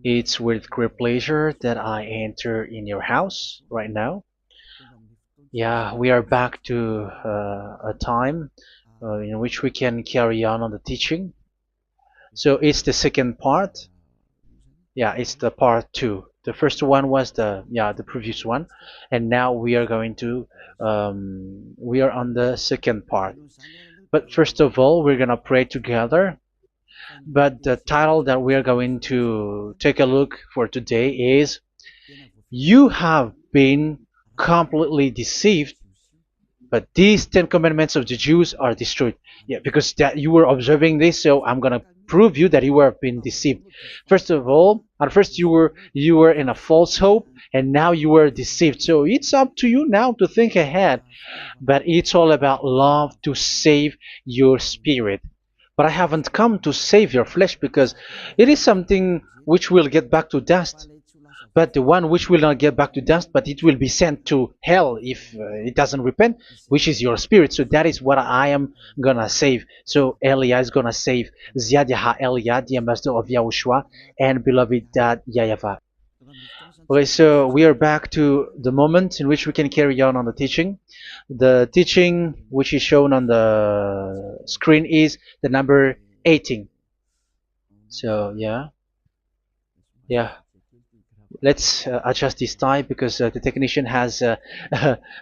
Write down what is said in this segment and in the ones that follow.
It's with great pleasure that I enter in your house right now. Yeah, we are back to a time in which we can carry on the teaching. So it's the second part. Yeah, it's the part two. The first one was the previous one, and now we are going to we are on the second part. But first of all, we're gonna pray together. But the title that we are going to take a look for today is "You have been completely deceived, but these Ten Commandments of the Jews are destroyed." Yeah, because that you were observing this, so I'm gonna prove you that you were been deceived. First of all, at first you were in a false hope, and now you were deceived. So it's up to you now to think ahead. But it's all about love to save your spirit. But I haven't come to save your flesh because it is something which will get back to dust. But the one which will not get back to dust, but it will be sent to hell if it doesn't repent, which is your spirit. So that is what I am gonna save. So Elia is gonna save Ziadiha Elia, the ambassador of Yahushua, and beloved dad YAHVAH. Okay, so we are back to the moment in which we can carry on the teaching. The teaching which is shown on the screen is the number 18. So yeah, let's adjust this time because the technician has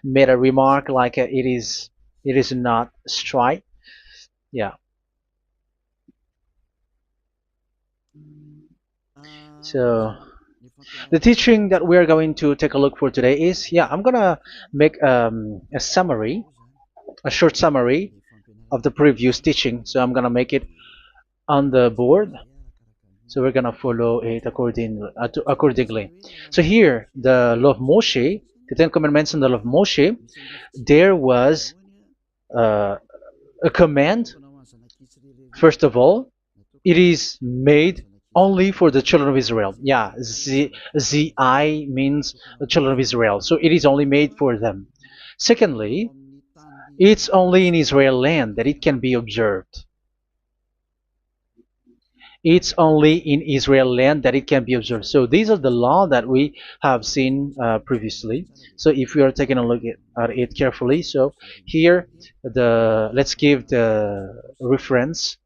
made a remark like it is not straight. Yeah. So the teaching that we are going to take a look for today is, I'm gonna make a summary, a short summary of the previous teaching. So I'm gonna make it on the board. So we're gonna follow it accordingly. So here, the law of Moshe, the Ten Commandments and the law of Moshe, there was uh, a command. First of all, it is made only for the children of Israel. Yeah, Z-I means the children of Israel. So it is only made for them. Secondly, it's only in Israel land that it can be observed. It's only in Israel land that it can be observed. So these are the law that we have seen previously. So if we are taking a look at it carefully, so here let's give the reference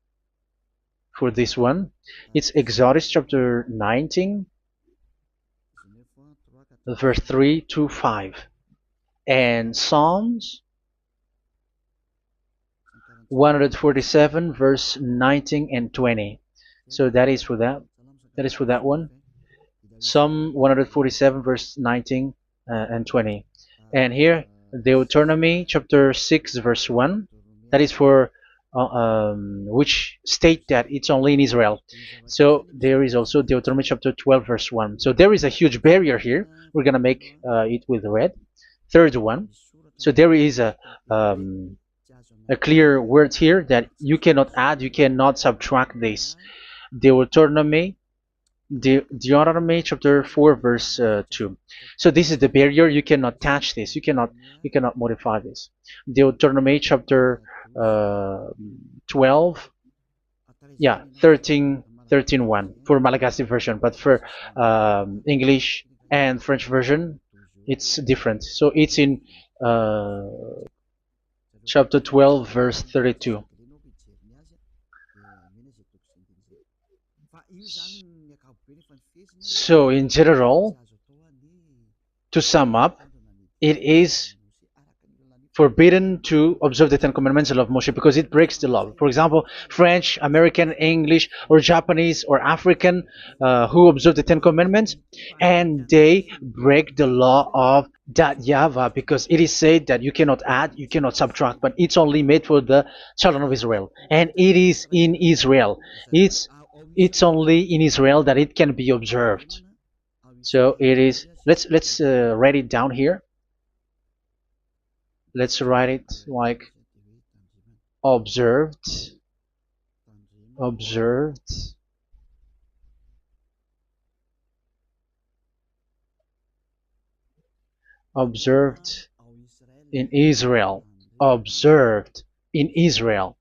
for this one. It's Exodus chapter 19, verse 3 to 5, and Psalms 147, verse 19 and 20. So that is for that. That is for that one. Psalm 147, verse 19 and 20. And here, Deuteronomy chapter 6, verse 1. That is for which state that it's only in Israel. So there is also Deuteronomy chapter 12, verse 1. So there is a huge barrier here. We're going to make it with red. Third one. So there is a clear word here that you cannot add, you cannot subtract this. Deuteronomy chapter 4, verse 2. So this is the barrier. You cannot touch this. You cannot modify this. Deuteronomy chapter 12, 13 1 for Malagasy version, but for English and French version, it's different. So it's in chapter 12, verse 32. So in general, to sum up, it is forbidden to observe the Ten Commandments of Moshe because it breaks the law. For example, French, American, English, or Japanese or African who observe the Ten Commandments and they break the law of that YAHVAH because it is said that you cannot add, you cannot subtract, but it's only made for the children of Israel, and it is in Israel. It's only in Israel that it can be observed. So it is. Let's write it down here. Let's write it like observed, observed, observed in Israel, observed in Israel.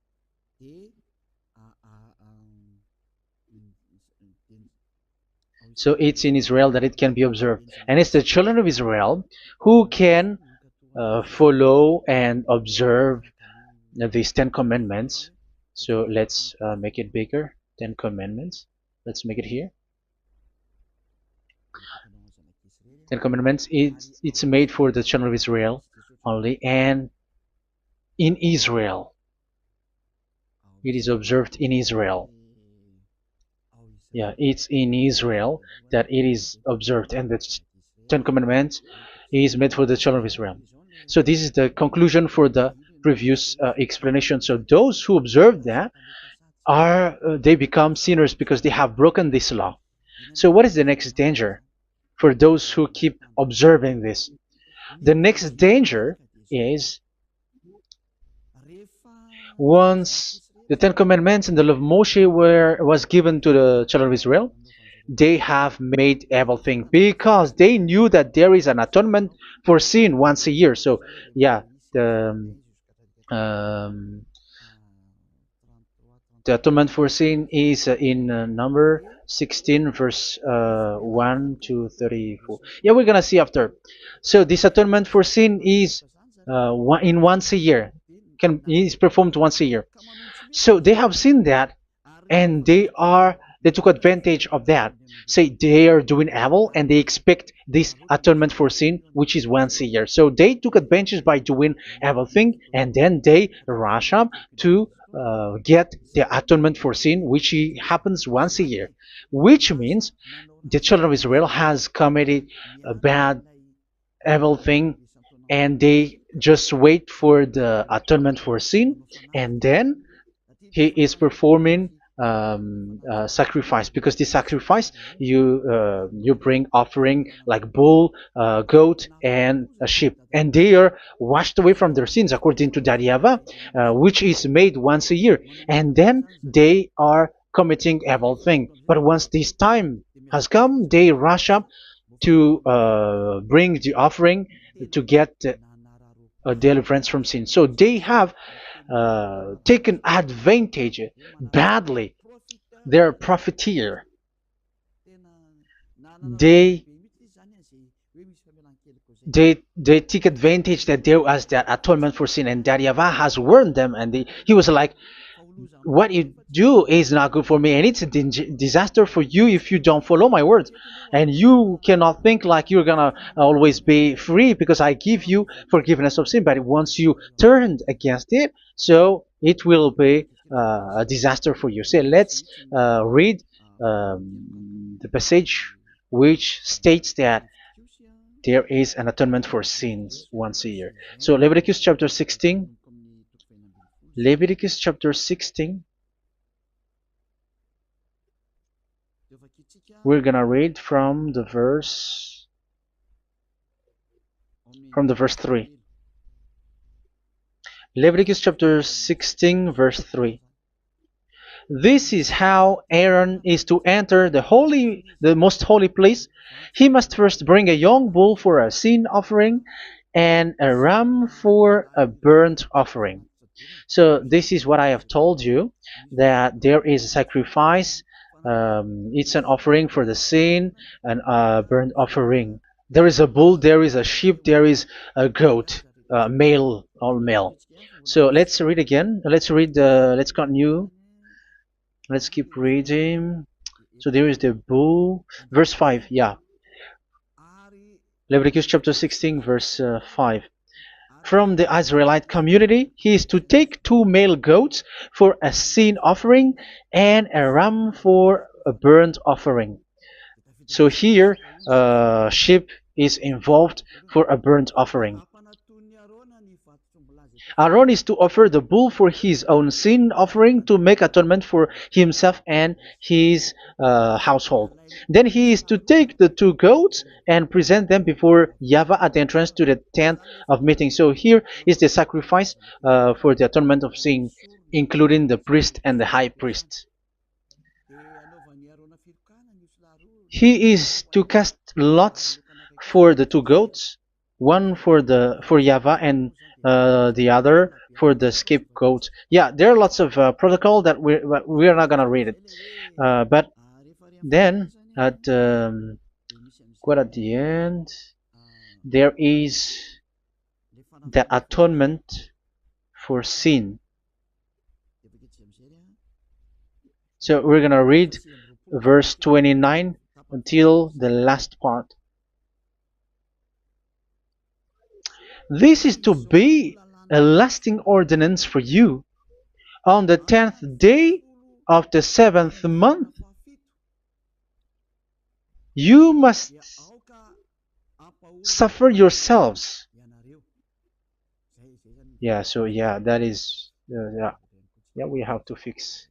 So it's in Israel that it can be observed. And it's the children of Israel who can follow and observe these 10 commandments. So let's make it bigger. 10 commandments. Let's make it here. 10 commandments. It's made for the children of Israel only, and in Israel. It is observed in Israel. Yeah, it's in Israel that it is observed, and the Ten Commandments is made for the children of Israel. So this is the conclusion for the previous explanation. So those who observe that are they become sinners because they have broken this law. So what is the next danger for those who keep observing this? The next danger is once the Ten Commandments and the law of Moshe was given to the children of Israel, they have made everything because they knew that there is an atonement for sin once a year. So yeah, um, the atonement for sin is in number 16 verse 1 to 34. Yeah, we're gonna see after. So this atonement for sin is once a year, is performed once a year. So they have seen that, and they took advantage of that. Say they are doing evil and they expect this atonement for sin, which is once a year. So they took advantage by doing evil thing, and then they rush up to get the atonement for sin, which happens once a year, which means the children of Israel has committed a bad evil thing, and they just wait for the atonement for sin, and then he is performing sacrifice, because the sacrifice you bring offering like bull, goat, and a sheep, and they are washed away from their sins according to that YAHVAH, which is made once a year, and then they are committing evil thing. But once this time has come, they rush up to bring the offering to get deliverance from sin. So they have taken advantage badly. They're profiteer. They they take advantage that there was that atonement for sin, and that YAHVAH has warned them, and he was like, what you do is not good for me, and it's a disaster for you if you don't follow my words. And you cannot think like you're gonna always be free because I give you forgiveness of sin, but once you turned against it, so it will be a disaster for you. So let's read the passage which states that there is an atonement for sins once a year. So Leviticus chapter 16. Leviticus chapter 16. We're gonna read from the verse 3. Leviticus chapter 16 verse 3. This is how Aaron is to enter the most holy place. He must first bring a young bull for a sin offering and a ram for a burnt offering. So this is what I have told you, that there is a sacrifice. It's an offering for the sin, and a burnt offering. There is a bull, there is a sheep, there is a goat, male, all male. So let's read again. Let's continue. Let's keep reading. So there is the bull, verse 5. Yeah, Leviticus chapter 16 verse 5. From the Israelite community, he is to take 2 male goats for a sin offering and a ram for a burnt offering. So here, sheep is involved for a burnt offering. Aaron is to offer the bull for his own sin offering to make atonement for himself and his household. Then he is to take the 2 goats and present them before YAHVAH at the entrance to the tent of meeting. So here is the sacrifice for the atonement of sin, including the priest and the high priest. He is to cast lots for the 2 goats, one for YAHVAH and the other for the scapegoat. Yeah, there are lots of protocol that we are not gonna read it, but then at quite at the end, there is the atonement for sin. So we're gonna read verse 29 until the last part. This is to be a lasting ordinance for you. On the 10th day of the 7th month, you must suffer yourselves. Yeah, so yeah, that is, yeah, we have to fix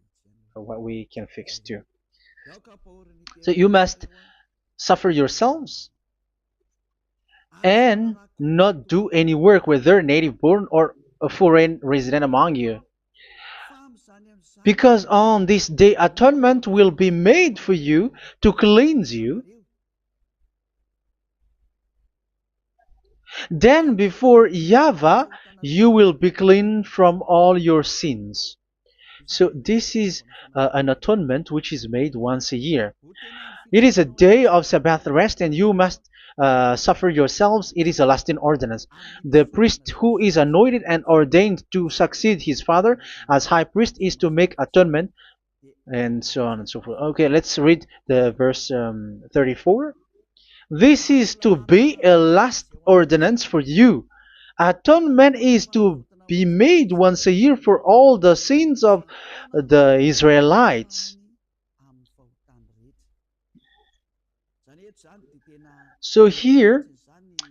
what we can fix too. So you must suffer yourselves and not do any work, whether native born or a foreign resident among you. Because on this day atonement will be made for you to cleanse you. Then before YAHVAH you will be clean from all your sins. So this is an atonement which is made once a year. It is a day of Sabbath rest, and you must suffer yourselves. It is a lasting ordinance. The priest who is anointed and ordained to succeed his father as high priest is to make atonement, and so on and so forth. Okay, let's read the verse 34. This is to be a last ordinance for you. Atonement is to be made once a year for all the sins of the Israelites. So here,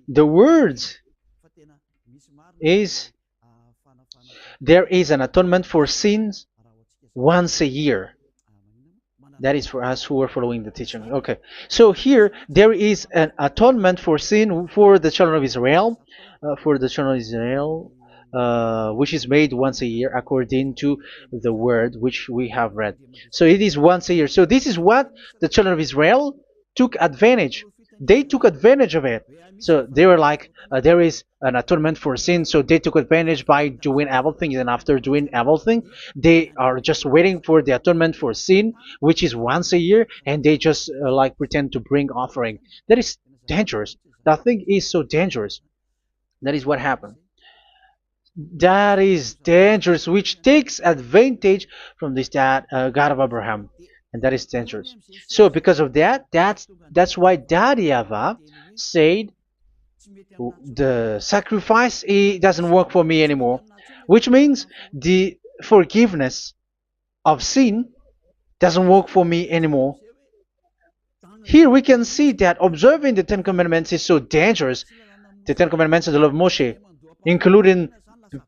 the words is there is an atonement for sins once a year. That is for us who are following the teaching. Okay, so here there is an atonement for sin for the children of Israel, which is made once a year according to the word which we have read. So it is once a year. So this is what the children of Israel took advantage. They took advantage of it. So they were like, there is an atonement for sin. So they took advantage by doing everything, and after doing everything, they are just waiting for the atonement for sin, which is once a year, and they just like pretend to bring offering. That is dangerous. That thing is so dangerous. That is what happened. That is dangerous, which takes advantage from this God of Abraham, and that is dangerous. So because of that, that's why Daddy Ava said the sacrifice it doesn't work for me anymore, which means the forgiveness of sin doesn't work for me anymore. Here we can see that observing the Ten Commandments is so dangerous. The Ten Commandments of the law of Moshe, including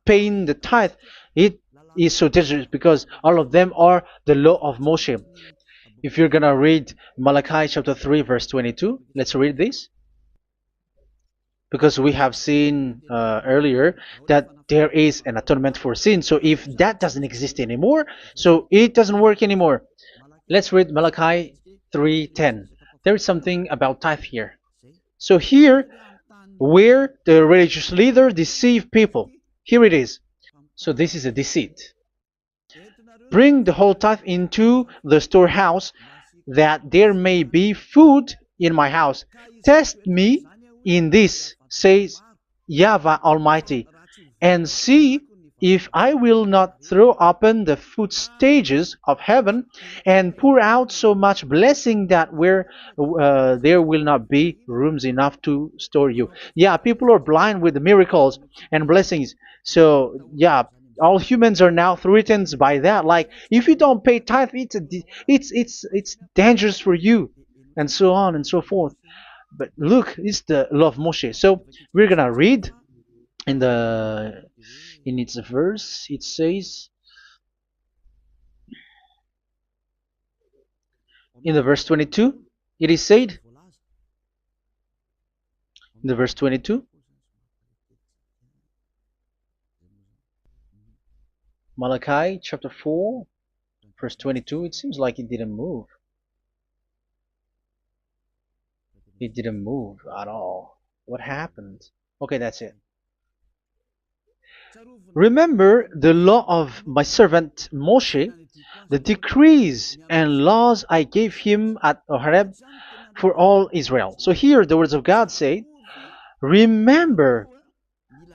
paying the tithe, it is so dangerous because all of them are the law of Moshe. If you're gonna read Malachi chapter 3 verse 22, let's read this. Because we have seen earlier that there is an atonement for sin. So if that doesn't exist anymore, so it doesn't work anymore. Let's read Malachi 3:10. There is something about tithe here. So here, where the religious leader deceive people, here it is. So this is a deceit. Bring the whole tithe into the storehouse, that there may be food in my house. Test me in this, says YAHVAH Almighty, and see if I will not throw open the food stages of heaven and pour out so much blessing that where there will not be rooms enough to store you. Yeah, people are blind with the miracles and blessings. So yeah, all humans are now threatened by that. Like if you don't pay tithe, it's dangerous for you, and so on and so forth. But look, it's the law of Moshe. So we're gonna read in the in its verse. It says in the verse 22. It is said in the verse 22. Malachi chapter 4 verse 22. It seems like it didn't move. It didn't move at all. What happened? Okay, that's it. Remember the law of my servant Moshe, the decrees and laws I gave him at Horeb for all Israel. So here the words of God say, remember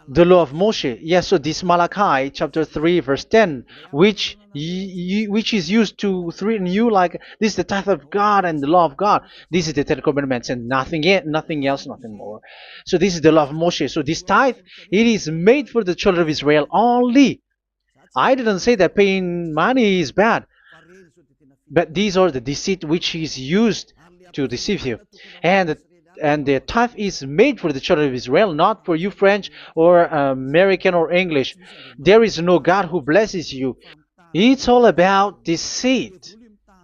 the law of Moshe. Yes, so this Malachi chapter 3 verse 10, which is used to threaten you like this is the tithe of God and the law of God. This is the Ten Commandments and nothing else, nothing more. So this is the law of Moshe. So this tithe, it is made for the children of Israel only. I didn't say that paying money is bad, but these are the deceit which is used to deceive you. And and the tithe is made for the children of Israel, not for you French or American or English. There is no God who blesses you. It's all about deceit.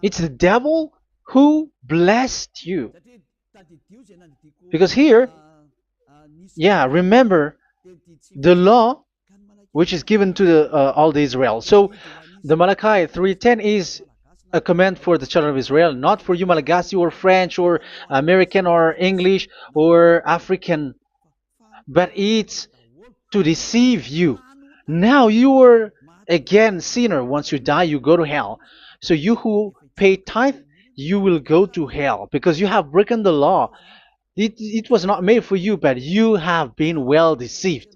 It's the devil who blessed you. Because here, yeah, remember the law which is given to all the Israel. So the Malachi 3:10 is a command for the children of Israel, not for you Malagasy or French or American or English or African, but it's to deceive you. Now you are again sinner. Once you die, you go to hell. So you who pay tithe, you will go to hell because you have broken the law. It was not made for you, but you have been well deceived.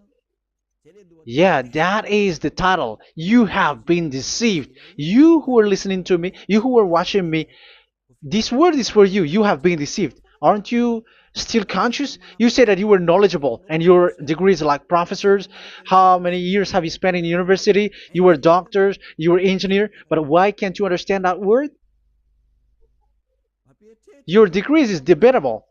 Yeah, that is the title. You have been deceived. You who are listening to me, you who are watching me, this word is for you. You have been deceived. Aren't you still conscious? You say that you were knowledgeable and your degrees are like professors. How many years have you spent in university? You were doctors, you were engineer, but why can't you understand that word? Your degrees is debatable.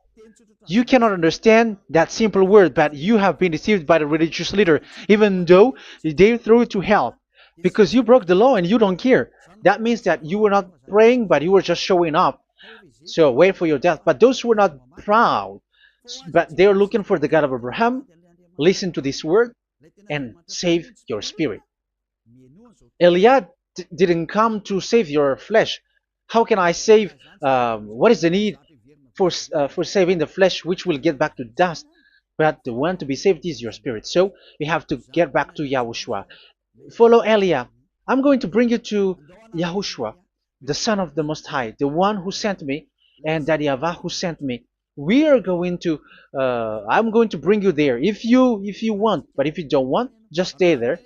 You cannot understand that simple word, but you have been deceived by the religious leader, even though they threw you to hell because you broke the law and you don't care. That means that you were not praying, but you were just showing up. So wait for your death. But those who are not proud, but they are looking for the God of Abraham, listen to this word and save your spirit. Eliah didn't come to save your flesh. How can I save? What is the need for saving the flesh, which will get back to dust? But the one to be saved is your spirit. So we have to get back to Yahushua. Follow Eliah. I'm going to bring you to Yahushua, the Son of the Most High, the one who sent me, and that YAHVAH who sent me. We are going to. I'm going to bring you there if you want, but if you don't want, just stay there.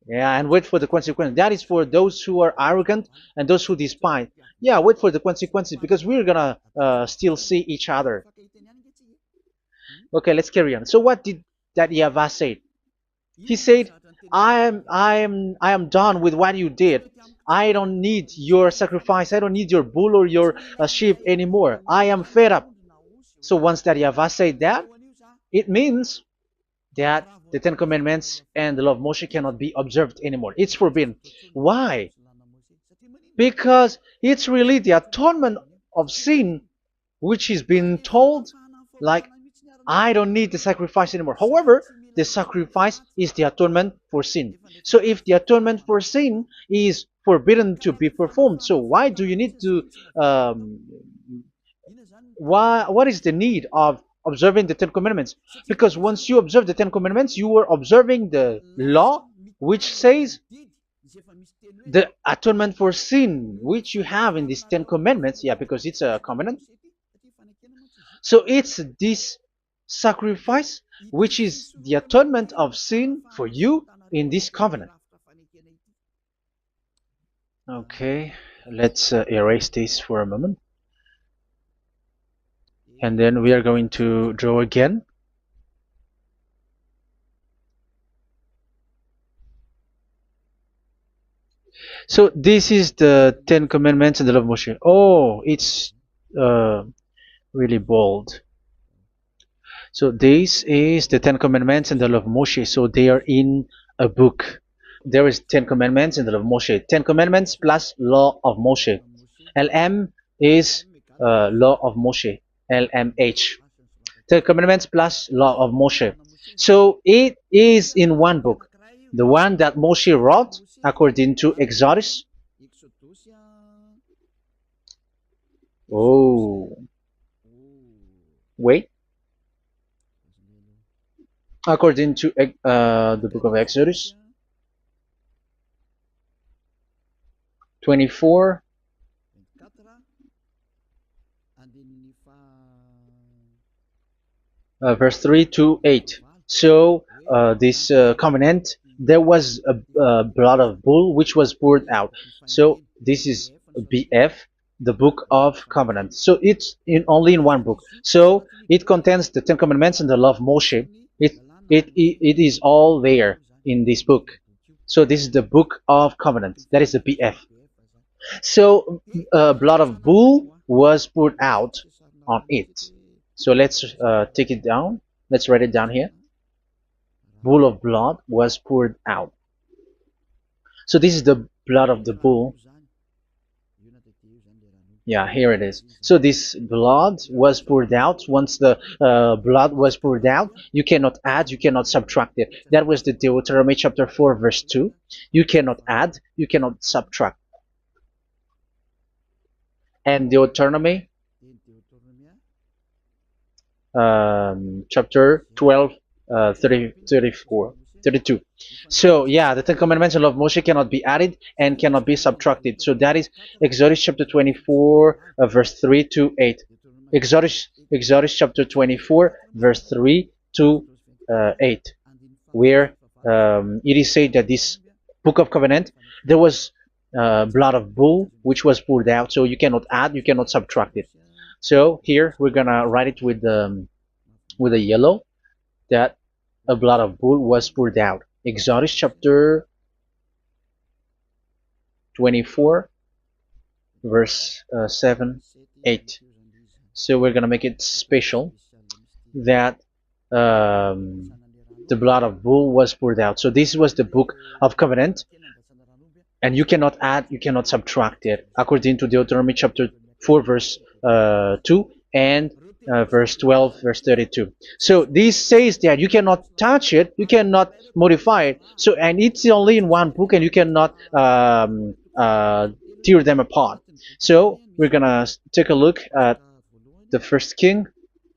Yeah, and wait for the consequences. That is for those who are arrogant and those who despise. Yeah, wait for the consequences because we're gonna still see each other. Okay, let's carry on. So what did that YAHVAH say? He said, I am done with what you did. I don't need your sacrifice. I don't need your bull or your sheep anymore. I am fed up. So once that YAHVAH said that, it means that the Ten Commandments and the law of Moshe cannot be observed anymore. It's forbidden. Why? Because it's really the atonement of sin which is being told, like, I don't need the sacrifice anymore. However, the sacrifice is the atonement for sin. So if the atonement for sin is forbidden to be performed, so why do you need to what is the need of observing the Ten Commandments? Because once you observe the Ten Commandments, you are observing the law which says the atonement for sin which you have in these Ten Commandments. Yeah, because it's a covenant. So it's this sacrifice which is the atonement of sin for you in this covenant. Okay, let's erase this for a moment. And then we are going to draw again. So this is the Ten Commandments and the law of Moshe. Oh, it's really bold. So this is the Ten Commandments and the law of Moshe. So they are in a book. There is Ten Commandments and the law of Moshe. Ten Commandments plus law of Moshe. LM is law of Moshe. LMH. Ten Commandments plus law of Moshe. So it is in one book. The one that Moshe wrote according to Exodus. Oh, wait. according to the book of Exodus 24, verse 3 to 8. So this covenant, there was a blood of bull which was poured out. So this is BF, the book of covenant. So it's only in one book. So it contains the Ten Commandments and the law of Moshe. It is all there in this book. So this is the book of covenant. That is the BF. So blood of bull was poured out on it. So let's take it down. Let's write it down here. Bull of blood was poured out. So this is the blood of the bull. Yeah, here it is. So this blood was poured out. Once the blood was poured out, you cannot add, you cannot subtract it. That was the Deuteronomy chapter 4, verse 2. You cannot add, you cannot subtract. And Deuteronomy chapter 12, 32. So yeah, the Ten Commandments and law of Moshe cannot be added and cannot be subtracted. So that is Exodus chapter 24, verse 3 to 8. Exodus chapter 24, verse 3 to 8, where it is said that this book of covenant, there was blood of bull which was poured out, so you cannot add, you cannot subtract it. So here we're gonna write it with a yellow, that a blood of bull was poured out. Exodus chapter 24, verse 7, 8. So we're gonna make it special that the blood of bull was poured out. So this was the book of covenant, and you cannot add, you cannot subtract it, according to Deuteronomy chapter 4, verse 2 and verse 12, verse 32. So this says that you cannot touch it, you cannot modify it. So, and it's only in one book, and you cannot tear them apart. So we're gonna take a look at the first king,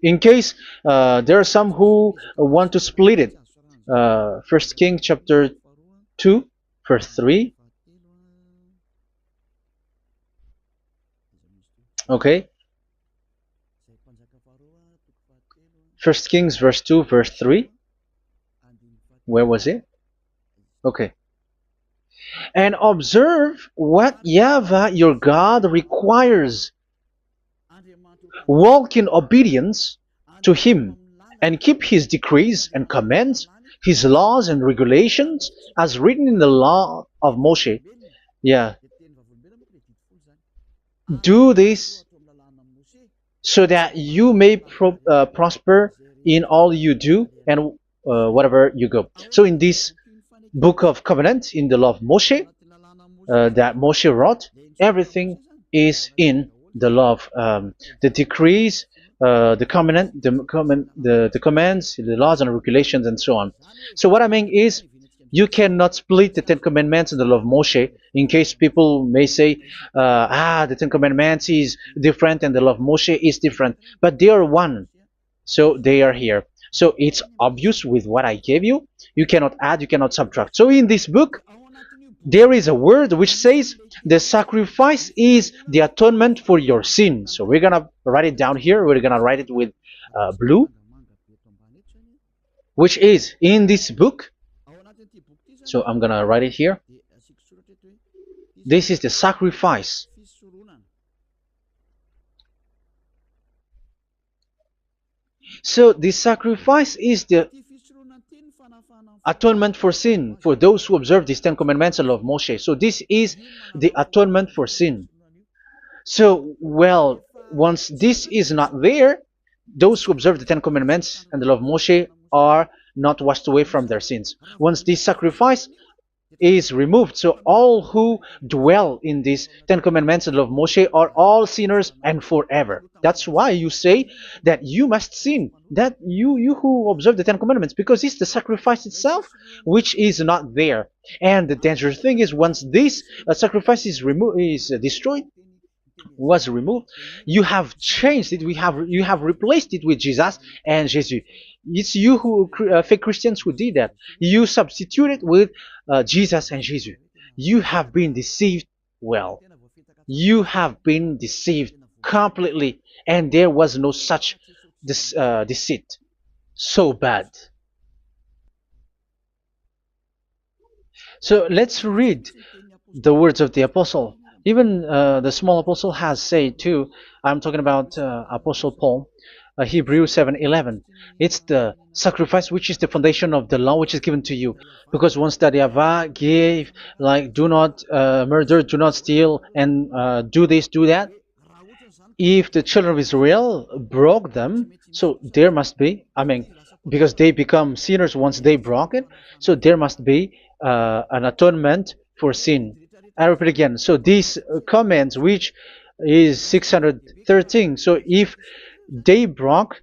in case there are some who want to split it. First King chapter 2, verse 3. Okay. First Kings verse 2, verse 3. Where was it? Okay. And observe what YAHVAH your God requires. Walk in obedience to him, and keep his decrees and commands, his laws and regulations, as written in the law of Moshe. Yeah. Do this so that you may prosper in all you do and whatever you go. So in this book of covenant, in the law of Moshe, that Moshe wrote, everything is in the law of the decrees, the covenant, the commands, the laws and regulations, and so on. So what I mean is, you cannot split the Ten Commandments and the law of Moshe. In case people may say, the Ten Commandments is different and the law of Moshe is different, but they are one. So they are here. So it's obvious with what I gave you. You cannot add, you cannot subtract. So in this book, there is a word which says the sacrifice is the atonement for your sin. So we're gonna write it down here. We're gonna write it with blue, which is in this book. So I'm gonna write it here. This is the sacrifice. So the sacrifice is the atonement for sin for those who observe these Ten Commandments and law of Moshe. So this is the atonement for sin. So, well, once this is not there, those who observe the Ten Commandments and the law of Moshe are not washed away from their sins. Once this sacrifice is removed, so all who dwell in these Ten Commandments and law of Moshe are all sinners and forever. That's why you say that you must sin, that you who observe the Ten Commandments, because it's the sacrifice itself which is not there. And the dangerous thing is, once this sacrifice is destroyed, was removed, you have changed it. You have replaced it with Jesus and Jesus. It's you who fake Christians who did that. You substituted with Jesus and Jesus. You have been deceived. Well, you have been deceived completely, and there was no such deceit. So bad. So let's read the words of the apostle. Even the small apostle has said too. I'm talking about Apostle Paul, Hebrews 7:11. It's the sacrifice which is the foundation of the law which is given to you. Because once that Yahweh gave, like, do not murder, do not steal, and do this, do that. If the children of Israel broke them, so there must be, I mean, because they become sinners once they broke it, so there must be an atonement for sin. I repeat again. So these comments, which is 613, so if they broke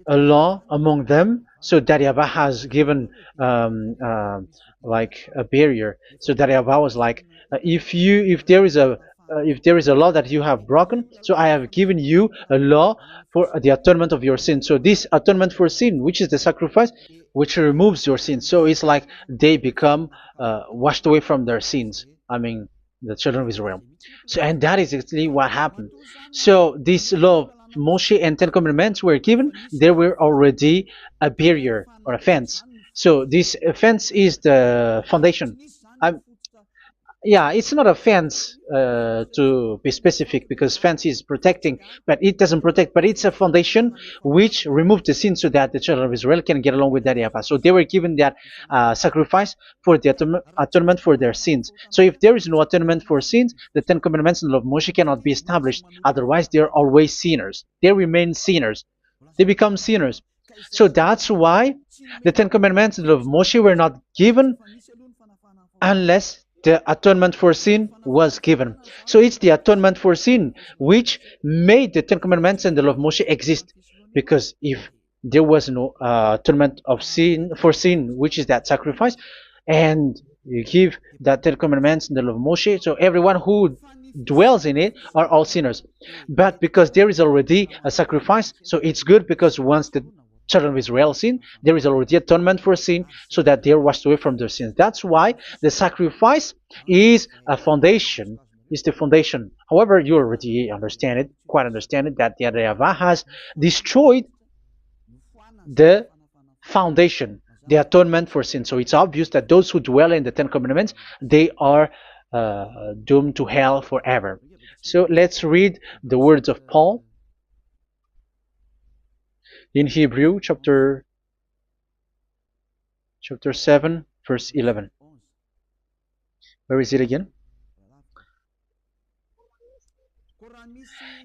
a law among them, so that Yahweh has given like a barrier. So that Yahweh was like, if there is a law that you have broken, so I have given you a law for the atonement of your sin. So this atonement for sin, which is the sacrifice, which removes your sin. So it's like they become washed away from their sins. I mean, the children of Israel. So, and that is exactly what happened. So this law of Moshe and Ten Commandments were given. There were already a barrier or a fence. So this fence is the foundation. I'm, yeah, it's not a fence to be specific, because fence is protecting, but it doesn't protect. But it's a foundation which removed the sin so that the children of Israel can get along with that Yahweh. So they were given that sacrifice for the atonement for their sins. So if there is no atonement for sins, the Ten Commandments and the law of Moshe cannot be established. Otherwise, they are always sinners. They remain sinners. They become sinners. So that's why the Ten Commandments and the law of Moshe were not given unless the atonement for sin was given. So it's the atonement for sin which made the Ten Commandments and the law of Moshe exist. Because if there was no atonement of sin for sin, which is that sacrifice, and you give that Ten Commandments and the law of Moshe, so everyone who dwells in it are all sinners. But because there is already a sacrifice, so it's good, because once the children of Israel sin, there is already atonement for sin, so that they are washed away from their sins. That's why the sacrifice is a foundation, is the foundation. However, you already understand it, quite understand it, that the Yahweh has destroyed the foundation, the atonement for sin. So it's obvious that those who dwell in the Ten Commandments, they are doomed to hell forever. So let's read the words of Paul in Hebrew chapter 7 verse 11. Where is it again?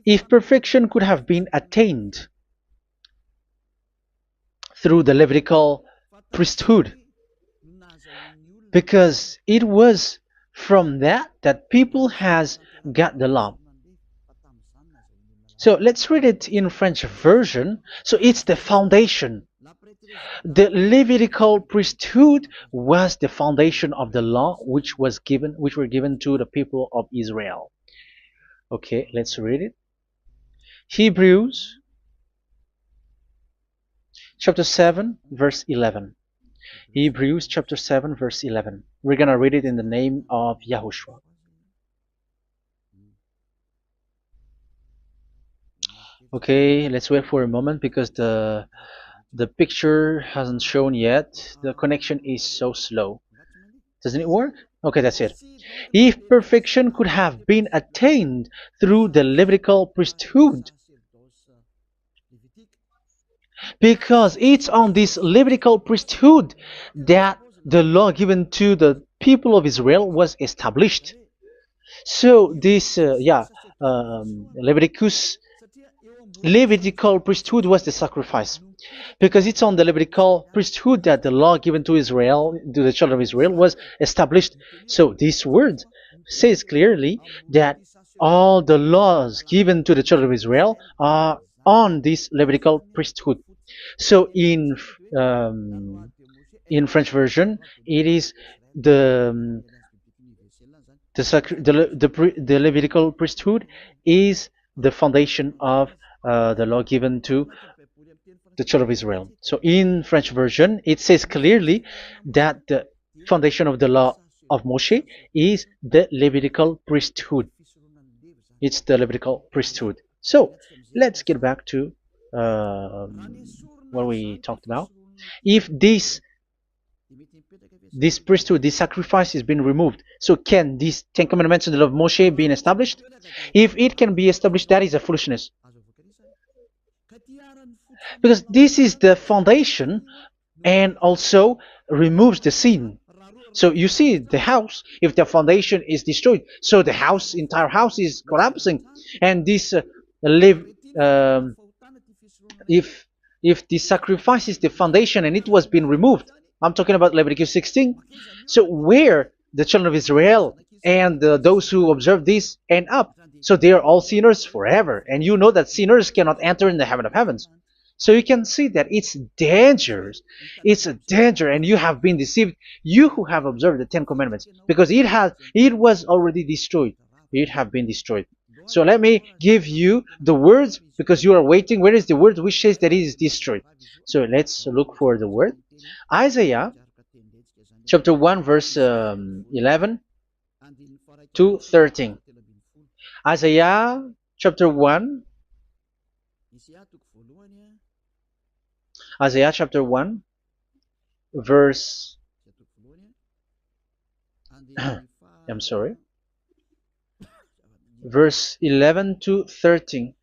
If perfection could have been attained through the Levitical priesthood, because it was from that people has got the law. So let's read it in French version. So it's the foundation. The Levitical priesthood was the foundation of the law which were given to the people of Israel. Okay, let's read it. Hebrews chapter 7 verse 11. Hebrews chapter 7 verse 11. We're gonna read it in the name of YAHOSHUAH. Okay, let's wait for a moment, because the picture hasn't shown yet. The connection is so slow. Doesn't it work? Okay, that's it. If perfection could have been attained through the Levitical priesthood, because it's on this Levitical priesthood that the law given to the people of Israel was established. So this, Levitical priesthood was the sacrifice, because it's on the Levitical priesthood that the law given to Israel, to the children of Israel, was established. So this word says clearly that all the laws given to the children of Israel are on this Levitical priesthood. So in French version, it is the The Levitical priesthood is the foundation of the law given to the children of Israel. So in French version, it says clearly that the foundation of the law of Moshe is the Levitical priesthood. It's the Levitical priesthood. So let's get back to what we talked about. If this priesthood, this sacrifice is being removed, so can these Ten Commandments and the law of Moshe be established? If it can be established, that is a foolishness. Because this is the foundation and also removes the sin. So you see the house, if the foundation is destroyed, so the house, entire house is collapsing. And this live, if the sacrifice is the foundation and it was being removed, I'm talking about Leviticus 16. So where the children of Israel and those who observe this end up? So they are all sinners forever. And you know that sinners cannot enter in the heaven of heavens. So you can see that it's dangerous. It's a danger, and you have been deceived. You who have observed the Ten Commandments, because it was already destroyed. It have been destroyed. So let me give you the words, because you are waiting. Where is the word which says that it is destroyed? So let's look for the word. Isaiah chapter 1 verse 11 to 13. Isaiah chapter 1. Isaiah chapter 1 verse I'm sorry, verse 11 to 13.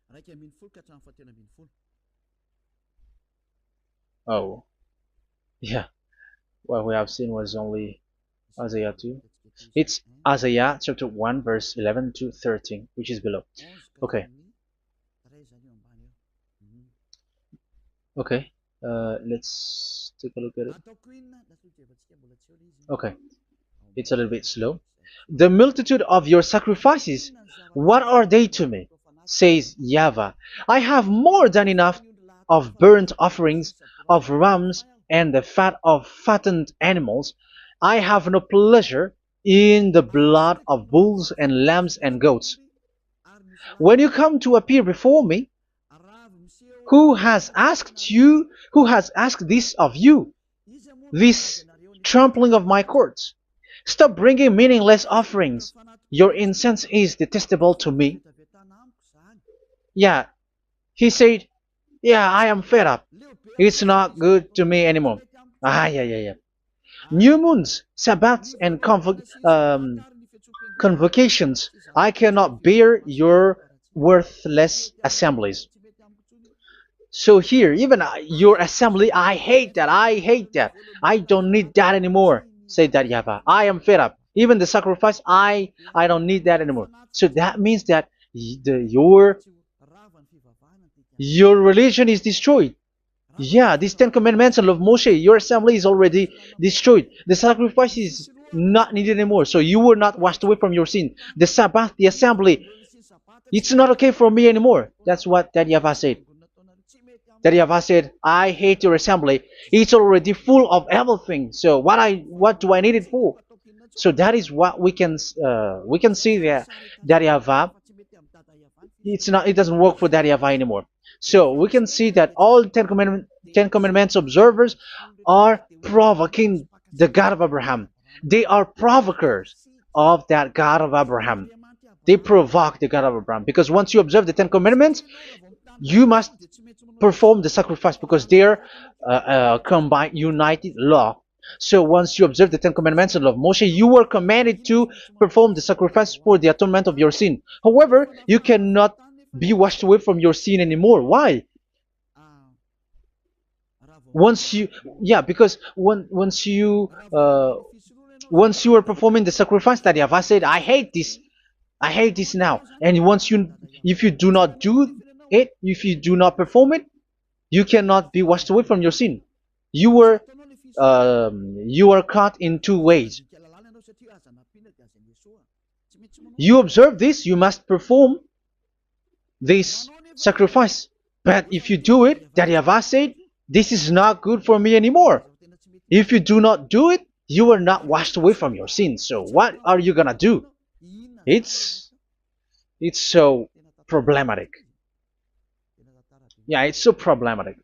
Oh, yeah, what we have seen was only Isaiah 2. It's Isaiah chapter 1 verse 11 to 13, which is below. Okay. Okay. Let's take a look at it. Okay, it's a little bit slow. The multitude of your sacrifices, what are they to me? Says YAHVAH. I have more than enough of burnt offerings, of rams, and the fat of fattened animals. I have no pleasure in the blood of bulls and lambs and goats. When you come to appear before me, who has asked this of you, this trampling of my courts? Stop bringing meaningless offerings. Your incense is detestable to me. Yeah, he said, yeah, I am fed up. It's not good to me anymore. Yeah. New moons, Sabbaths, and convocations. I cannot bear your worthless assemblies. So here, even your assembly, I hate that. I don't need that anymore. Say that, YAHVAH. I am fed up. Even the sacrifice, I don't need that anymore. So that means that your religion is destroyed. Yeah, these Ten Commandments and law of Moshe, your assembly is already destroyed. The sacrifice is not needed anymore. So you were not washed away from your sin. The Sabbath, the assembly, it's not okay for me anymore. That's what that YAHVAH said. That YAHVAH said, I hate your assembly. It's already full of everything. So what do I need it for? So that is what we can see there. That YAHVAH, it doesn't work for that YAHVAH anymore. So we can see that all Ten Commandments observers are provoking the God of Abraham. They are provokers of that God of Abraham. They provoke the God of Abraham, because once you observe the Ten Commandments, you must perform the sacrifice, because they're combined, united law. So once you observe the Ten Commandments and law of Moshe, you were commanded to perform the sacrifice for the atonement of your sin. However, you cannot be washed away from your sin anymore. Why? Because once you are performing the sacrifice, that YAHVAH said, I hate this now. And if you do not do it, if you do not perform it, you cannot be washed away from your sin. You are caught in two ways. You observe this, you must perform this sacrifice. But if you do it, that YAHVAH said, this is not good for me anymore. If you do not do it, you are not washed away from your sins. So what are you gonna do? It's it's so problematic. Yeah, it's so problematic.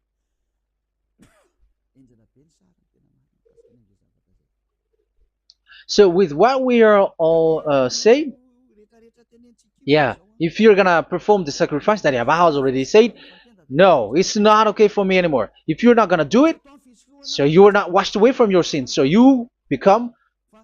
So with what we are all saying, yeah, if you're gonna perform the sacrifice that Yahweh has already said, no, it's not okay for me anymore. If you're not gonna do it, so you are not washed away from your sins, so you become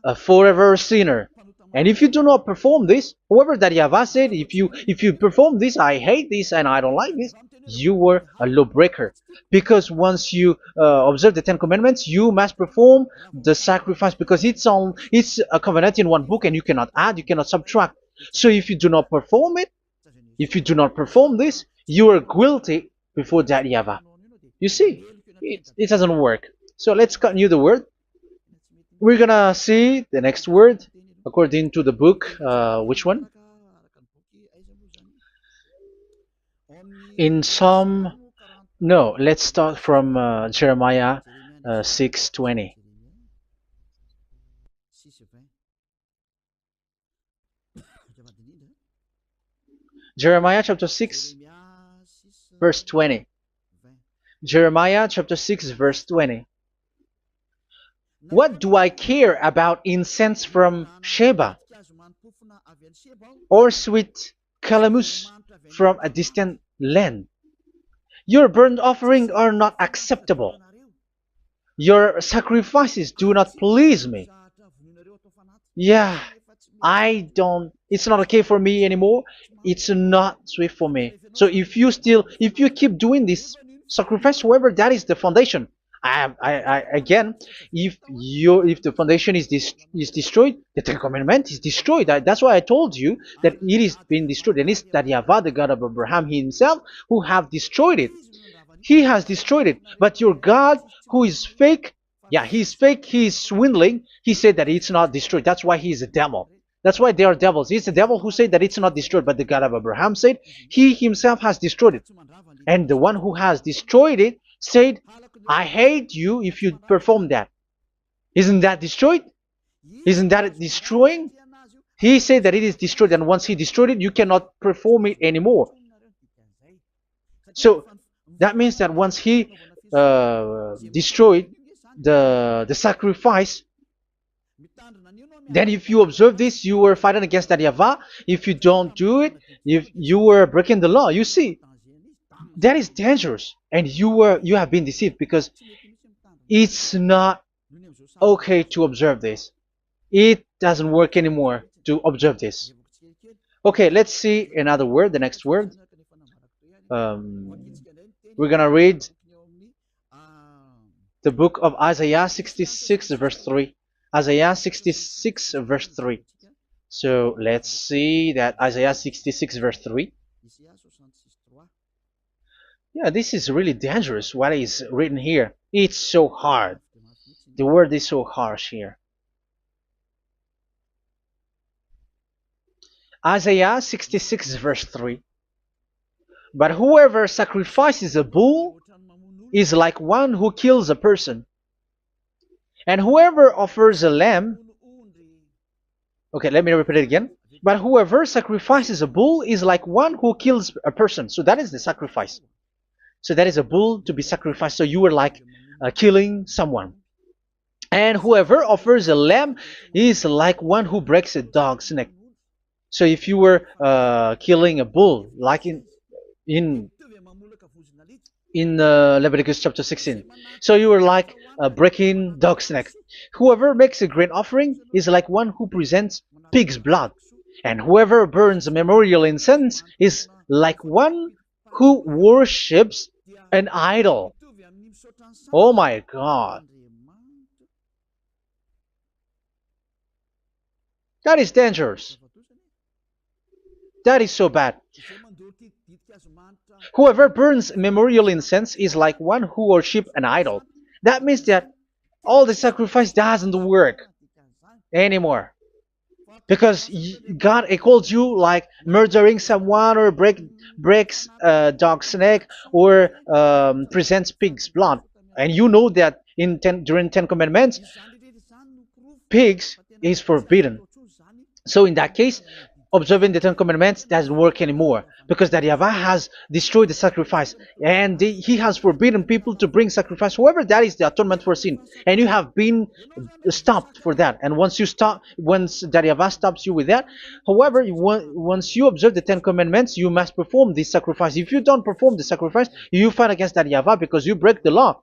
a forever sinner. And if you do not perform this, whoever that Yahweh said, if you perform this, I hate this and I don't like this, you were a lawbreaker. Because once you observe the Ten Commandments, you must perform the sacrifice because it's a covenant in one book and you cannot add, you cannot subtract. So if you do not perform it, if you do not perform this, you are guilty before that Yahweh. You see, it doesn't work. So let's continue the word. We're gonna see the next word according to the book. Which one? In Psalm. No, let's start from Jeremiah 6:20. Jeremiah chapter 6, verse 20. Jeremiah chapter 6, verse 20. What do I care about incense from Sheba, or sweet calamus from a distant land? Your burnt offerings are not acceptable. Your sacrifices do not please me. Yeah, it's not okay for me anymore. It's not sweet for me. So if you keep doing this sacrifice, however, that is the foundation. Again, if the foundation is destroyed, the Ten Commandment is destroyed. That's why I told you that it is being destroyed, and it's that Yahweh, the God of Abraham himself, who have destroyed it. He has destroyed it. But your God, who is fake, yeah, he's fake, he's swindling. He said that it's not destroyed. That's why he's a devil. That's why they are devils. It's the devil who said that it's not destroyed, but the God of Abraham said he himself has destroyed it. And the one who has destroyed it said, I hate you if you perform that. Isn't that destroyed? Isn't that destroying? He said that it is destroyed, and once he destroyed it, you cannot perform it anymore. So that means that once he destroyed the sacrifice, then if you observe this, you were fighting against that Yahweh. If you don't do it, if you were breaking the law, you see, that is dangerous, and you have been deceived because it's not okay to observe this. It doesn't work anymore to observe this. Okay, let's see another word, the next word. We're gonna read the book of Isaiah 66 verse 3. Isaiah 66 verse 3. So let's see that Isaiah 66 verse 3. Yeah, this is really dangerous what is written here. It's so hard. The word is so harsh here. Isaiah 66 verse 3. But whoever sacrifices a bull is like one who kills a person. And whoever offers a lamb... Okay, let me repeat it again. But whoever sacrifices a bull is like one who kills a person. So that is the sacrifice. So that is a bull to be sacrificed. So you were like killing someone. And whoever offers a lamb is like one who breaks a dog's neck. So if you were killing a bull, like in Leviticus chapter 16, so you were like breaking dog's neck. Whoever makes a grain offering is like one who presents pig's blood. And whoever burns a memorial incense is like one who worships an idol. Oh my God. That is dangerous. That is so bad. Whoever burns memorial incense is like one who worships an idol. That means that all the sacrifice doesn't work anymore. Because God calls you like murdering someone or breaks a dog's neck or presents pig's blood. And you know that during 10 Commandments, pigs is forbidden. So in that case, observing the Ten Commandments doesn't work anymore because that Yahweh has destroyed the sacrifice and he has forbidden people to bring sacrifice. However, that is the atonement for sin, and you have been stopped for that. And once you stop, once that Yahweh stops you with that, however, once you observe the Ten Commandments, you must perform this sacrifice. If you don't perform the sacrifice, you fight against that Yahweh because you break the law.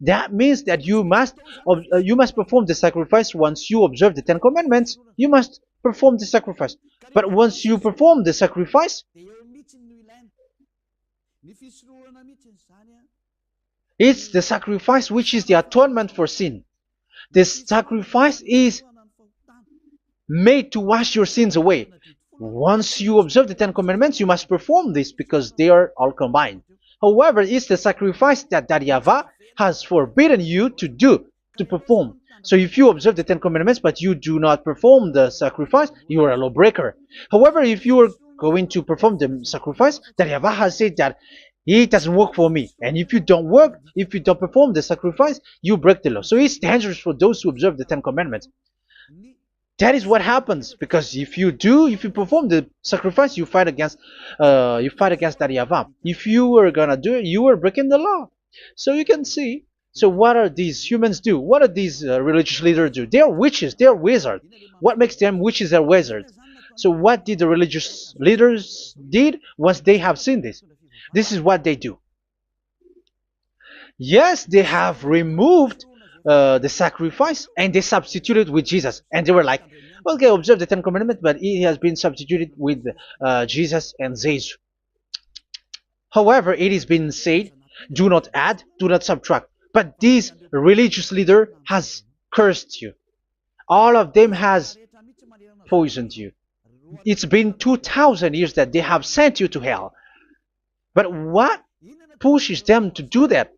That means that you must perform the sacrifice. Once you observe the Ten Commandments, you must perform the sacrifice. But once you perform the sacrifice, it's the sacrifice which is the atonement for sin. This sacrifice is made to wash your sins away. Once you observe the Ten Commandments, you must perform this because they are all combined. However, it's the sacrifice that Yahweh has forbidden you to do, to perform. So if you observe the Ten Commandments but you do not perform the sacrifice, you are a lawbreaker. However, if you are going to perform the sacrifice, that Yahweh has said that it doesn't work for me. And if you don't perform the sacrifice, you break the law. So it's dangerous for those who observe the Ten Commandments. That is what happens, because if you perform the sacrifice, you fight against that Yahweh. If you were gonna do it, you were breaking the law. So you can see. So what are these humans do? What are these religious leaders do? They are witches. They are wizards. What makes them witches or wizards? So what did the religious leaders did once they have seen this? This is what they do. Yes, they have removed the sacrifice and they substituted with Jesus. And they were like, okay, observe the Ten Commandments, but it has been substituted with Jesus and Jesus. However, it is been said, do not add, do not subtract. But this religious leader has cursed you. All of them has poisoned you. It's been 2,000 years that they have sent you to hell. But what pushes them to do that?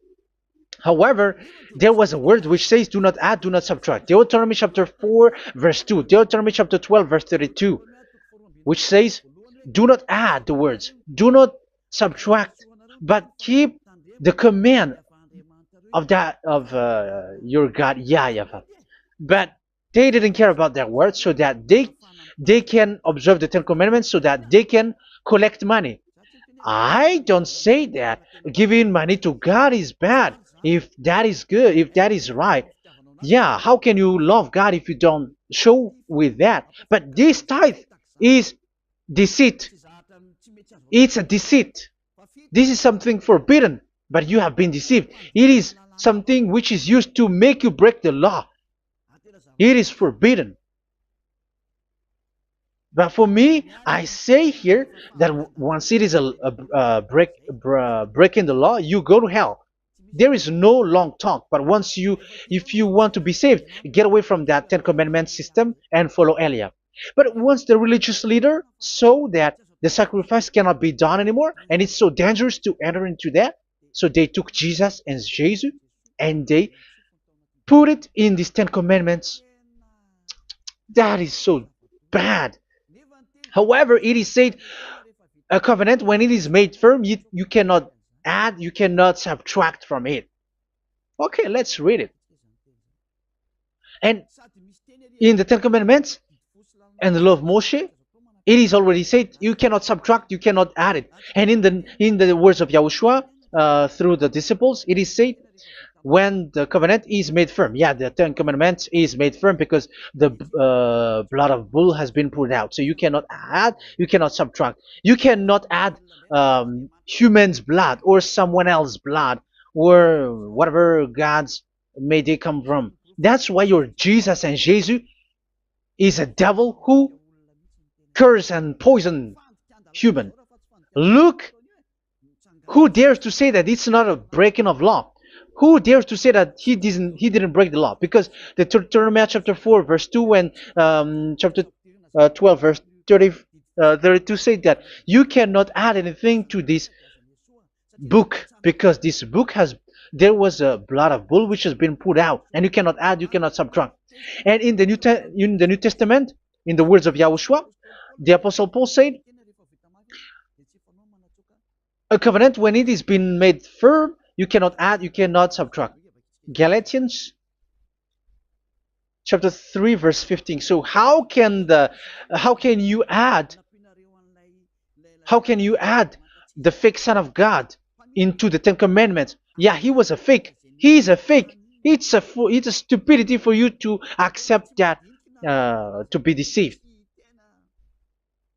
However, there was a word which says, do not add, do not subtract. Deuteronomy chapter 4, verse 2. Deuteronomy chapter 12, verse 32. Which says, do not add the words. Do not subtract. But keep the command of your God, YAHVAH. But they didn't care about their words, so that they can observe the Ten Commandments, so that they can collect money. I don't say that giving money to God is bad. If that is good, if that is right, yeah, how can you love God if you don't show with that? But this tithe is deceit. It's a deceit. This is something forbidden, but you have been deceived. It is something which is used to make you break the law. It is forbidden. But for me, I say here that once it is breaking the law, you go to hell. There is no long talk. But if you want to be saved, get away from that Ten Commandments system and follow Eliah. But once the religious leader saw that the sacrifice cannot be done anymore, and it's so dangerous to enter into that, so they took Jesus and Jesus and they put it in these Ten Commandments. That is so bad. However, it is said a covenant, when it is made firm, you cannot add, you cannot subtract from it. Okay, let's read it. And in the Ten Commandments and the law of Moshe, it is already said you cannot subtract, you cannot add it. And in the words of YAHOSHUAH through the disciples, it is said when the covenant is made firm. Yeah, the Ten Commandments is made firm because the blood of bull has been poured out. So you cannot add, you cannot subtract. You cannot add human's blood or someone else's blood or whatever gods may they come from. That's why your Jesus and Jesus is a devil who curse and poison human. Look, who dares to say that it's not a breaking of law? Who dares to say that he didn't break the law? Because the Deuteronomy chapter 4 verse 2 and chapter 12 verse 32 say that you cannot add anything to this book, because this book there was a blood of bull which has been put out, and you cannot add, you cannot subtract. And in the New Testament, in the words of YAHOSHUAH, the Apostle Paul said, a covenant, when it is been made firm, you cannot add, you cannot subtract. Galatians chapter 3 verse 15. So how can you add How can you add the fake Son of God into the Ten Commandments? Yeah, he was a fake. He is a fake. It's a stupidity for you to accept that, to be deceived.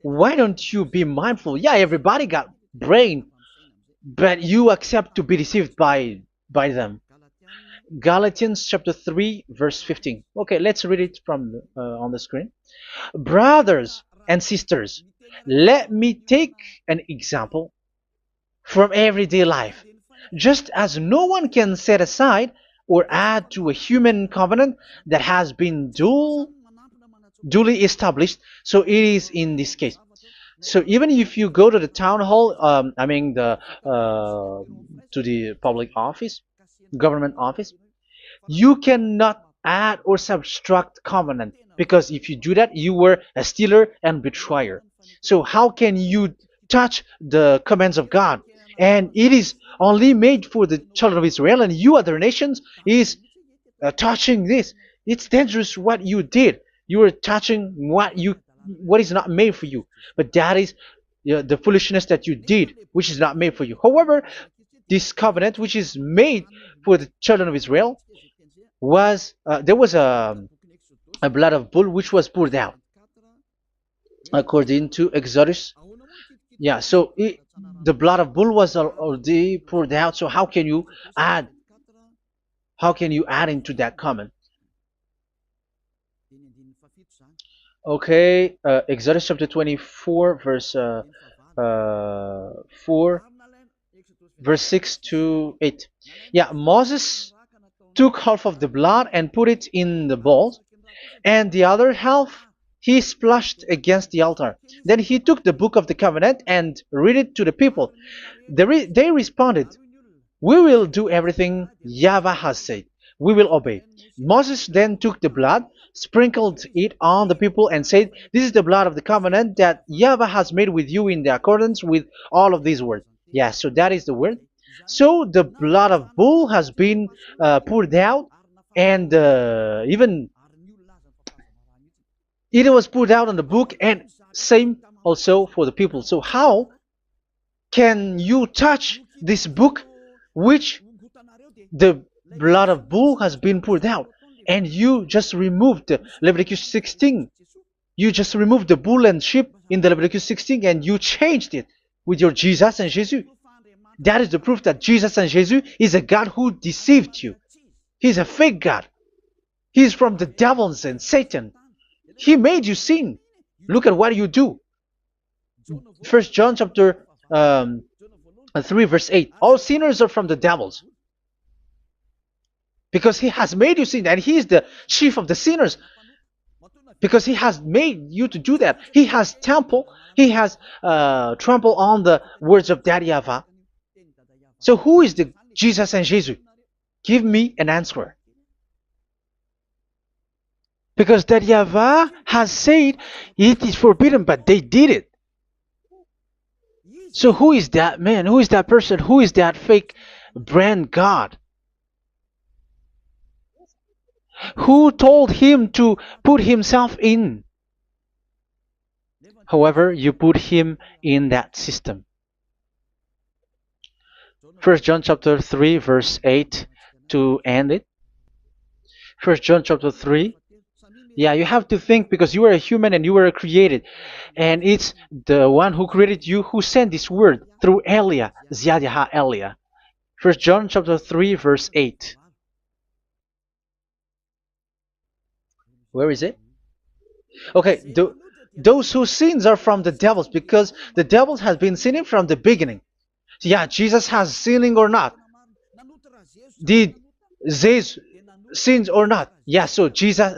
Why don't you be mindful? Yeah, everybody got brain, but you accept to be deceived by them. Galatians chapter 3 verse 15. Okay, let's read it from on the screen. Brothers and sisters, let me take an example from everyday life. Just as no one can set aside or add to a human covenant that has been duly established, so it is in this case. So even if you go to the town hall, I mean to the public office, government office, you cannot add or subtract covenant, because if you do that, you were a stealer and betrayer. So how can you touch the commands of God? And it is only made for the children of Israel, and you other nations is touching this. It's dangerous what you did. You are touching what is not made for you. But that is the foolishness that you did, which is not made for you. However, this covenant, which is made for the children of Israel, was there was a blood of bull which was poured out according to Exodus. Yeah, so the blood of bull was already poured out. So add how can you add into that comment? Okay, Exodus chapter 24, verse 4, verse 6 to 8. Yeah, Moses took half of the blood and put it in the bowl, and the other half he splashed against the altar. Then he took the book of the covenant and read it to the people. They responded, "We will do everything YAHVAH has said. We will obey." Moses then took the blood, sprinkled it on the people, and said, "This is the blood of the covenant that YAHVAH has made with you in the accordance with all of these words." Yeah, so that is the word. So the blood of bull has been poured out, and even it was poured out on the book, and same also for the people. So how can you touch this book which the blood of bull has been poured out, and you just removed Leviticus 16? You just removed the bull and sheep in the Leviticus 16, and you changed it with your Jesus and Jesus. That is the proof that Jesus and Jesus is a God who deceived you. He's a fake God. He's from the devils and Satan. He made you sin. Look at what you do. First John chapter 3 verse 8. All sinners are from the devils, because he has made you sin, and he is the chief of the sinners, because he has made you to do that. He has trampled on the words of Daddy YAHVAH. So who is the Jesus and Jesus? Give me an answer. Because Daddy YAHVAH has said it is forbidden, but they did it. So who is that man? Who is that person? Who is that fake brand God? Who told him to put himself in? However, you put him in that system. First John chapter 3 verse 8 to end it. First John chapter 3. Yeah, you have to think, because you are a human and you were created. And it's the one who created you who sent this word through Elia, Ziadiha Elia. First John chapter 3 verse 8. Where is it? Okay, those whose sins are from the devils, because the devils has been sinning from the beginning. Yeah, Jesus has sinning or not? Did Jesus sins or not? Yeah, so Jesus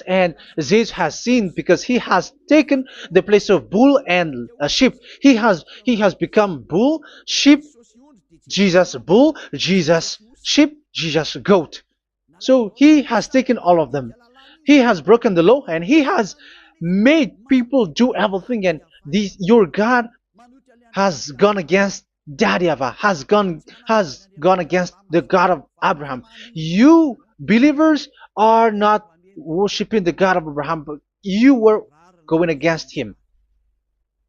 and Jesus has sinned, because he has taken the place of bull and a sheep. He has become bull, sheep, Jesus bull, Jesus sheep, Jesus goat. So he has taken all of them. He has broken the law, and he has made people do everything. And your God has gone against Daddy YAHVAH, has gone against the God of Abraham. You believers are not worshiping the God of Abraham, but you were going against him.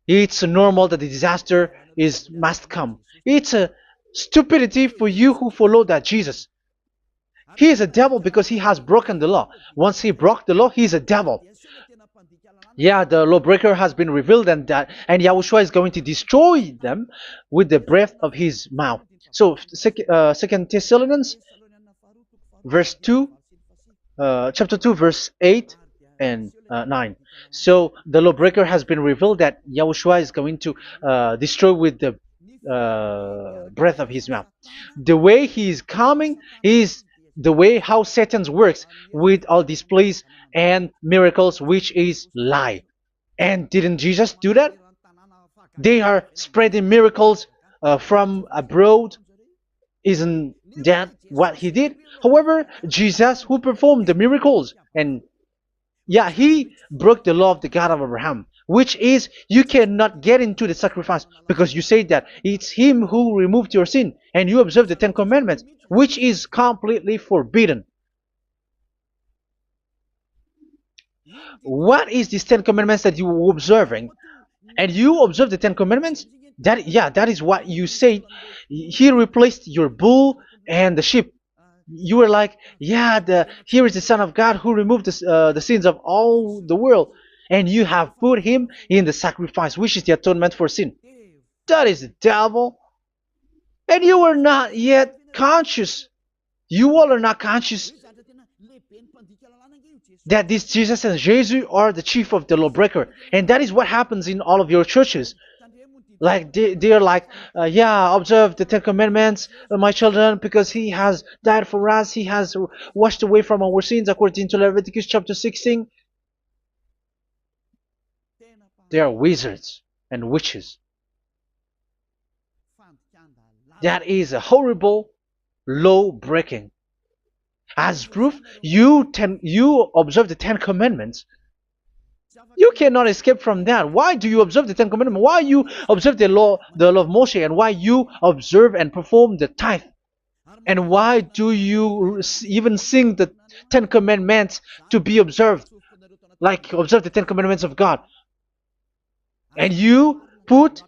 It's normal that the disaster is must come. It's a stupidity for you who follow that Jesus. He is a devil because he has broken the law. Once he broke the law, he is a devil. Yeah, the lawbreaker has been revealed, and Yahushua is going to destroy them with the breath of his mouth. So, Second Thessalonians, verse 2, chapter 2, verse 8 and 9. So the lawbreaker has been revealed that Yahushua is going to destroy with the breath of his mouth. The way he is coming is the way how Satan works with all displays and miracles, which is lie. And didn't Jesus do that? They are spreading miracles from abroad. Isn't that what he did? However, Jesus, who performed the miracles, and yeah, he broke the law of the God of Abraham, which is you cannot get into the sacrifice because you say that it's him who removed your sin, and you observe the Ten Commandments, which is completely forbidden. What is these Ten Commandments that you were observing? And you observe the Ten Commandments? That is what you said. He replaced your bull and the sheep. You were like, yeah, here is the Son of God who removed the sins of all the world, and you have put him in the sacrifice, which is the atonement for sin. That is the devil. And you are not yet conscious. You all are not conscious that this Jesus and Jesus are the chief of the lawbreaker. And that is what happens in all of your churches. Like they're like, yeah, observe the Ten Commandments, my children, because he has died for us. He has washed away from our sins according to Leviticus chapter 16. They are wizards and witches. That is a horrible law breaking. As proof, you observe the Ten Commandments. You cannot escape from that. Why do you observe the Ten Commandments? Why you observe the law of Moshe, and why you observe and perform the tithe? And why do you even sing the Ten Commandments to be observed? Like observe the Ten Commandments of God. And you put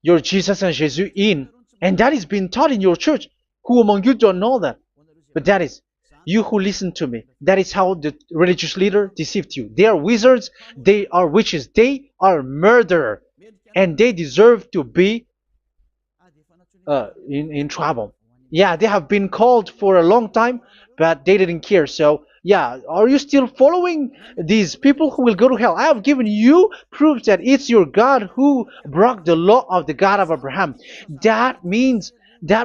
your Jesus and Jesus in. And that is being taught in your church. Who among you don't know that? But that is you who listen to me. That is how the religious leader deceived you. They are wizards. They are witches. They are murderers. And they deserve to be in trouble. Yeah, they have been called for a long time, but they didn't care. So, yeah, are you still following these people who will go to hell? I have given you proof that it's your God who broke the law of the God of Abraham. That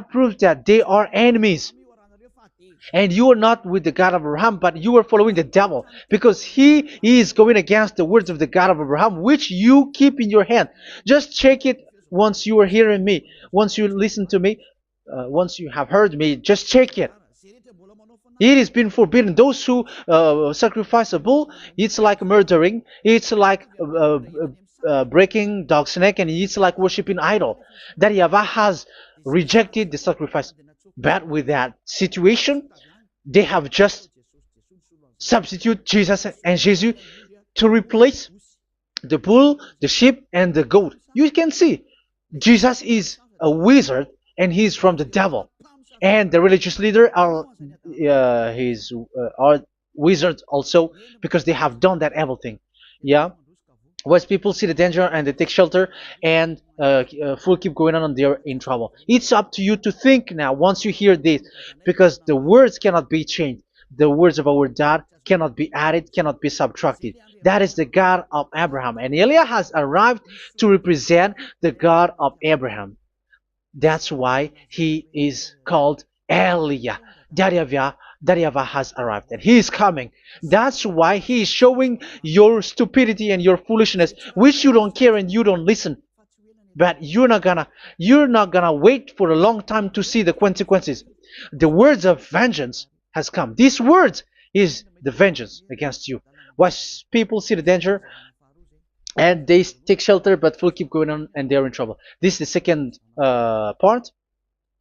proves that they are enemies. And you are not with the God of Abraham, but you are following the devil, because he is going against the words of the God of Abraham, which you keep in your hand. Just check it once you are hearing me, once you listen to me, once you have heard me, just check it. It has been forbidden. Those who sacrifice a bull, it's like murdering, it's like breaking dog's neck, and it's like worshiping idol. That YAHVAH has rejected the sacrifice. But with that situation, they have just substitute Jesus and Jesus to replace the bull, the sheep, and the goat. You can see Jesus is a wizard, and he's from the devil. And the religious leader are wizards also, because they have done that evil thing. Yeah. Once people see the danger and they take shelter, and fool keep going on and they're in trouble. It's up to you to think now once you hear this, because the words cannot be changed. The words of our God cannot be added, cannot be subtracted. That is the God of Abraham, and Eliah has arrived to represent the God of Abraham. That's why he is called Eliah. YAHVAH has arrived, and he is coming. That's why he is showing your stupidity and your foolishness, which you don't care and you don't listen. But you're not gonna wait for a long time to see the consequences. The words of vengeance has come. These words is the vengeance against you. Once people see the danger and they take shelter, but will keep going on and they're in trouble. This is the second part.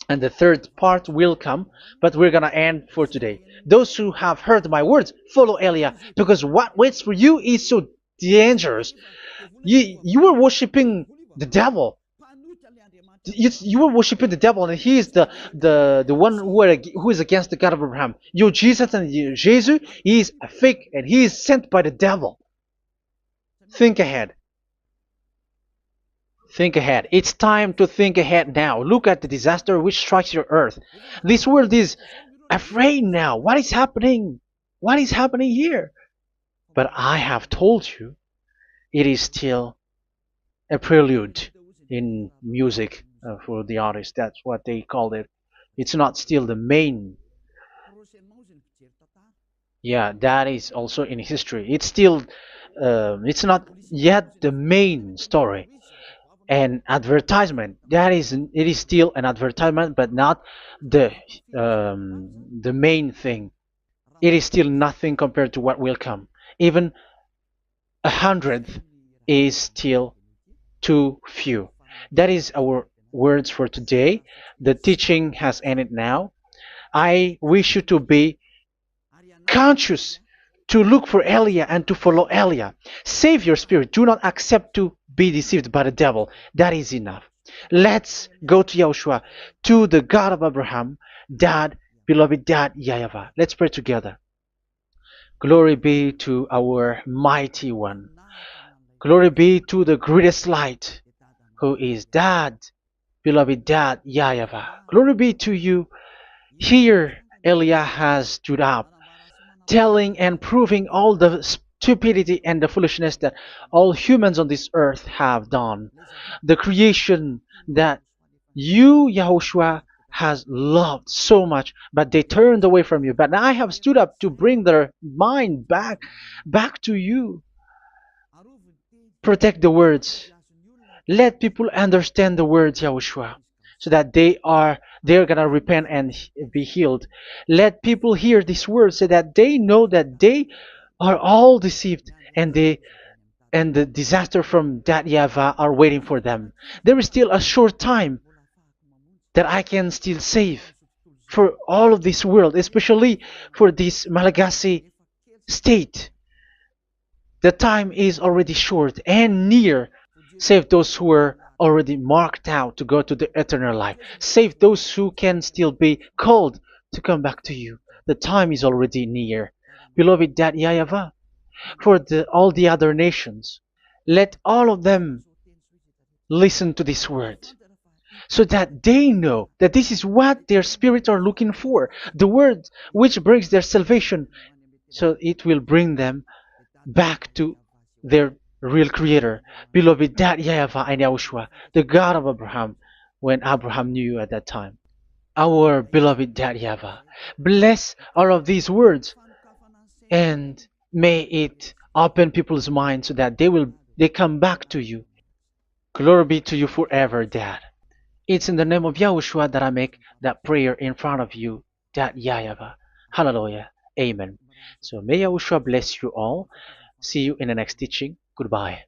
And the third part will come, but we're gonna end for today. Those who have heard my words, follow Eliah, because what waits for you is so dangerous. You were worshiping the devil. You were worshiping the devil, and he is the one who is against the God of Abraham. Your Jesus and your Jesus, he is a fake, and he is sent by the devil. Think ahead. Think ahead. It's time to think ahead now. Look at the disaster which strikes your earth. This world is afraid now. What is happening? What is happening here? But I have told you, it is still a prelude in music for the artist. That's what they called it. It's not still the main. Yeah, that is also in history. It's still, it's not yet the main story. And advertisement, that is, it is still an advertisement, but not the main thing. It is still nothing compared to what will come. Even a hundredth is still too few. That is our words for today. The teaching has ended now. I wish you to be conscious, to look for Elia and to follow Elia. Save your spirit. Do not accept to be deceived by the devil. That is enough. Let's go to Yahushua, to the God of Abraham, Dad, beloved Dad, YAHVAH. Let's pray together. Glory be to our mighty one. Glory be to the greatest light, who is Dad, beloved Dad, YAHVAH. Glory be to you. Here, Elia has stood up, telling and proving all the stupidity and the foolishness that all humans on this earth have done. The creation that you, Yahushua, has loved so much, but they turned away from you. But I have stood up to bring their mind back to you. Protect the words. Let people understand the words, Yahushua, so that they're gonna repent and be healed. Let people hear these words so that they know that they are all deceived, and the disaster from that YAHVAH are waiting for them. There is still a short time that I can still save for all of this world, especially for this Malagasy state. The time is already short and near. Save those who are already marked out to go to the eternal life. Save those who can still be called to come back to you. The time is already near. Beloved Dad YAHVAH, for all the other nations, let all of them listen to this word, so that they know that this is what their spirits are looking for, the word which brings their salvation, so it will bring them back to their real creator, beloved Dad YAHVAH and Yahushua, the God of Abraham, when Abraham knew you at that time. Our beloved Dad YAHVAH, bless all of these words, and may it open people's minds so that they come back to you. Glory be to you forever, Dad. It's in the name of Yahushua that I make that prayer in front of you, Dad YAHVAH. Hallelujah. Amen. So may Yahushua bless you all. See you in the next teaching. Goodbye.